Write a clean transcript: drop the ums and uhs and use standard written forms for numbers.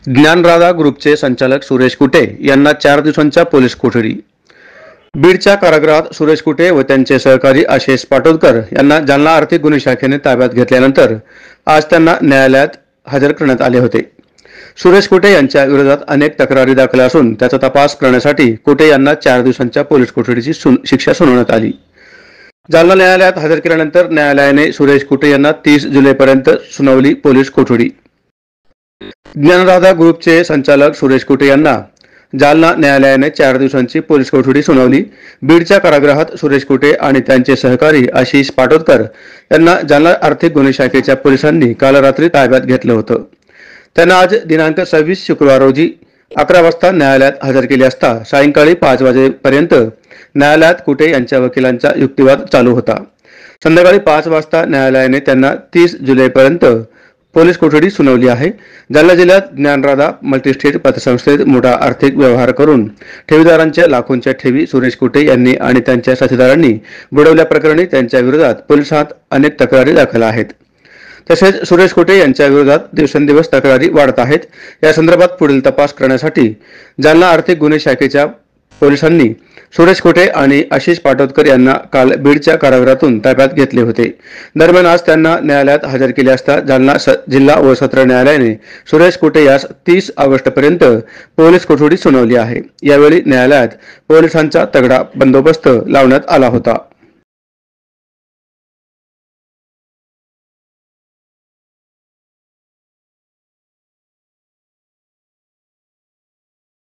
ज्ञानराधा ग्रुपचे संचालक सुरेश कुटे यांना 4 दिवसांच्या पोलीस कोठडी। बीडच्या कारागृहात सुरेश कुटे व त्यांचे सहकारी आशिष पाटोदकर यांना जालना आर्थिक गुन्हे शाखेने ताब्यात घेतल्यानंतर आज त्यांना न्यायालयात हजर करण्यात आले होते। सुरेश कुटे यांच्या विरोधात अनेक तक्रारी दाखल असून त्याचा तपास करण्यासाठी कुटे यांना 4 दिवसांच्या पोलीस कोठडीची शिक्षा सुनावण्यात आली। जालना न्यायालयात हजर केल्यानंतर न्यायालयाने सुरेश कुटे यांना 30 जुलैपर्यंत सुनावली पोलीस कोठडी। ज्ञानराधा ग्रुपचे संचालक सुरेश कुटे यांना जालना न्यायालयाने 4 दिवसांची पोलीस कोठडी सुनावली। बीडच्या कारागृहात सुरेश कुटे आणि त्यांचे सहकारी आशिष पाटोदकर यांना जालना आर्थिक गुन्हे शाखेच्या पोलिसांनी काल रात्री ताब्यात घेतलं होतं। त्यांना आज दिनांक 26 शुक्रवार रोजी 11 वाजता न्यायालयात हजर केले असता सायंकाळी 5 वाजेपर्यंत न्यायालयात कुटे यांच्या वकिलांचा युक्तिवाद चालू होता। संध्याकाळी 5 वाजता न्यायालयाने त्यांना 30 जुलैपर्यंत पोलीस कोठडी सुनावली आहे। जालना जिल्ह्यात ज्ञानराधा मल्टीस्टेट पतसंस्थेत मोठा आर्थिक व्यवहार करून ठेवीदारांच्या लाखोंच्या ठेवी सुरेश कुटे यांनी आणि त्यांच्या साथीदारांनी बुडवल्याप्रकरणी त्यांच्या विरोधात पोलिसांत अनेक तक्रारी दाखल आहेत। तसेच सुरेश कुटे यांच्या विरोधात दिवसेंदिवस तक्रारी वाढत आहेत। या संदर्भात पुढील तपास करण्यासाठी जालना आर्थिक गुन्हे शाखेच्या पोलिसांनी सुरेश कुटे आणि आशिष पाटोदकर यांना काल बीडच्या कारागृहातून ताब्यात घेतले होते। दरम्यान आज त्यांना न्यायालयात हजर केले असता जालना जिल्हा व सत्र न्यायालयाने सुरेश कुटे यास 30 ऑगस्टपर्यंत पोलीस कोठडी सुनावली आहे। यावेळी न्यायालयात पोलिसांचा तगडा बंदोबस्त लावण्यात आला होता।